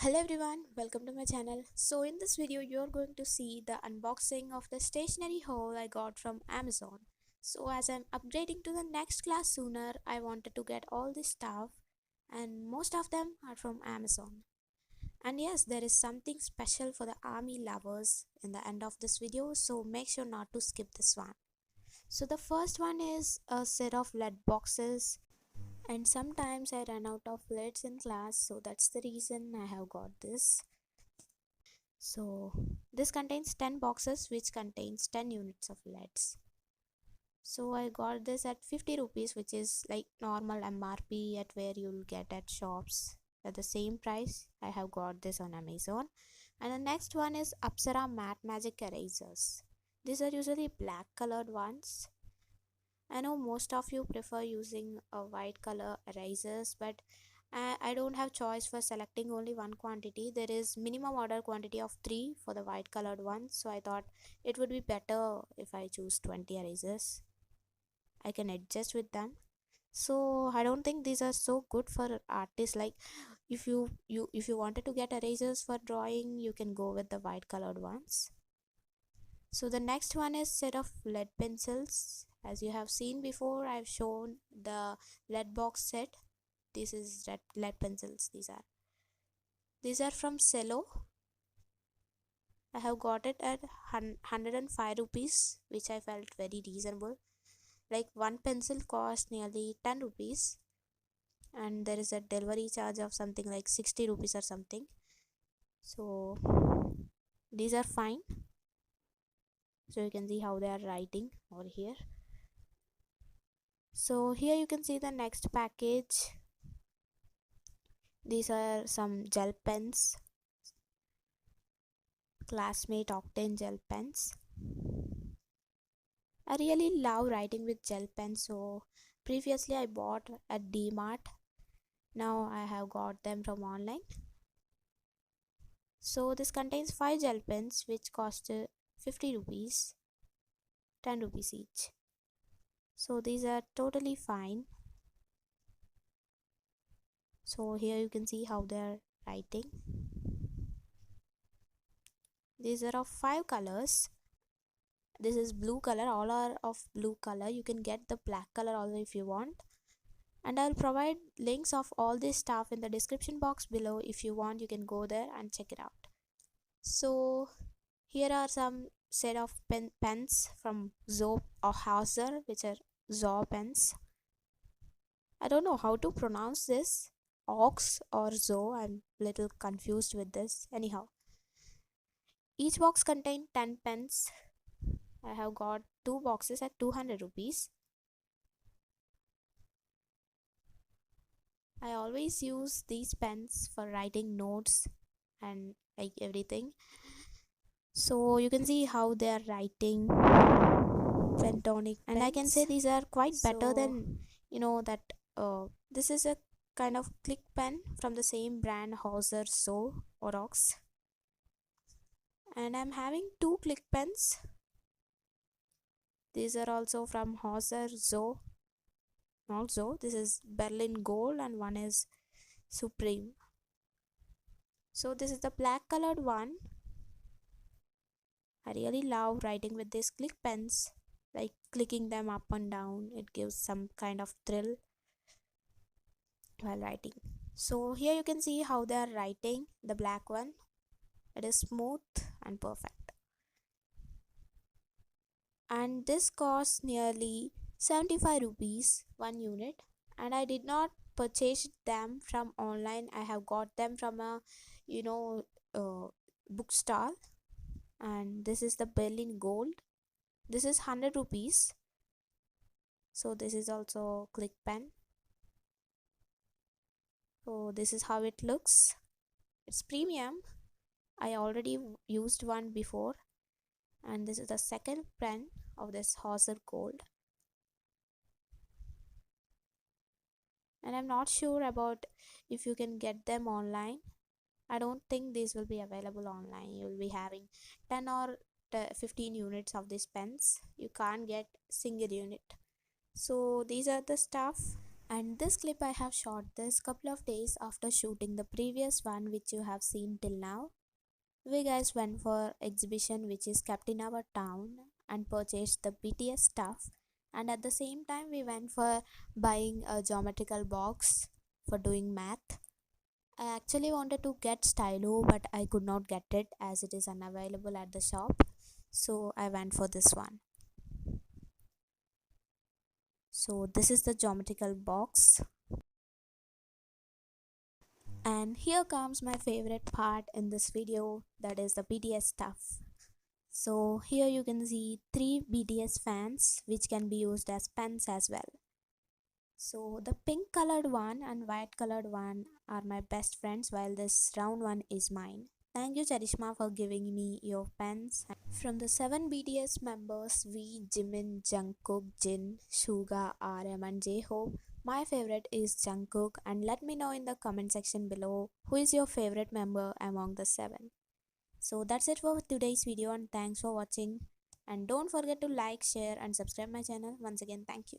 Hello everyone, welcome to my channel. So in this video you're going to see the unboxing of the stationery haul I got from Amazon. So as I'm upgrading to the next class sooner, I wanted to get all this stuff and most of them are from Amazon. And yes, there is something special for the army lovers in the end of this video, so make sure not to skip this one. So the first one is a set of lead boxes, and sometimes I run out of lids in class, so that's the reason I have got this. So this contains 10 boxes which contains 10 units of LEDs. So I got this at 50 rupees, which is like normal MRP at where you'll get at shops at the same price. I have got this on Amazon. And the next one is Apsara Matte Magic Erasers. These are usually black colored ones. I know most of you prefer using a white color erasers, but I don't have choice for selecting only one quantity. There is minimum order quantity of 3 for the white colored ones, so I thought it would be better if I choose 20 erasers. I can adjust with them. So I don't think these are so good for artists. Like if you wanted to get erasers for drawing, you can go with the white colored ones. So the next one is set of lead pencils. As you have seen before, I've shown the lead box set. This is lead pencils. These are from Cello. I have got it at 105 rupees, which I felt very reasonable. Like one pencil cost nearly 10 rupees, and there is a delivery charge of something like 60 rupees or something. So these are fine. So you can see how they are writing over here. So here you can see the next package. These are some gel pens, Classmate Octane gel pens. I really love writing with gel pens, so previously I bought at DMart. Now I have got them from online. So this contains 5 gel pens which cost 50 rupees, 10 rupees each. So these are totally fine. So here you can see how they are writing. These are of 5 colors. This is blue color, all are of blue color. You can get the black color also if you want, and I'll provide links of all this stuff in the description box below. If you want, you can go there and check it out. So here are some set of pens from Zo or Hauser, which are Zo pens. I don't know how to pronounce this, Ox or Zo. I'm little confused with this. Anyhow, each box contains 10 pens. I have got 2 boxes at 200 rupees. I always use these pens for writing notes and like everything. So you can see how they are writing pentonic, and I can say these are quite better than that. This is a kind of click pen from the same brand Hauser So or Ox, and I'm having 2 click pens. These are also from Hauser Zo. Not Zo, this is Berlin Gold and one is Supreme. So this is the black colored one. I really love writing with these click pens, like clicking them up and down. It gives some kind of thrill while writing. So here you can see how they are writing, the black one. It is smooth and perfect. And this costs nearly 75 rupees one unit, and I did not purchase them from online. I have got them from a bookstall, and this is the Berlin Gold. This is 100 rupees. So this is also click pen. So this is how it looks. It's premium. I already used one before, and this is the second pen of this Hauser Gold. And I'm not sure about if you can get them online. I don't think these will be available online. You will be having 10 or 15 units of these pens. You can't get single unit. So these are the stuff. And this clip I have shot this couple of days after shooting the previous one which you have seen till now. We guys went for exhibition which is kept in our town and purchased the BTS stuff, and at the same time we went for buying a geometrical box for doing math. I actually wanted to get stylo but I could not get it as it is unavailable at the shop. So I went for this one. So this is the geometrical box. And here comes my favorite part in this video, that is the BTS stuff. So here you can see 3 BTS fans which can be used as pens as well. So the pink colored one and white colored one are my best friends while this round one is mine. Thank you Charishma for giving me your pens. From the 7 BTS members, V, Jimin, Jungkook, Jin, Suga, RM and J-Hope, my favorite is Jungkook, and let me know in the comment section below who is your favorite member among the 7. So that's it for today's video and thanks for watching, and don't forget to like, share and subscribe my channel. Once again, thank you.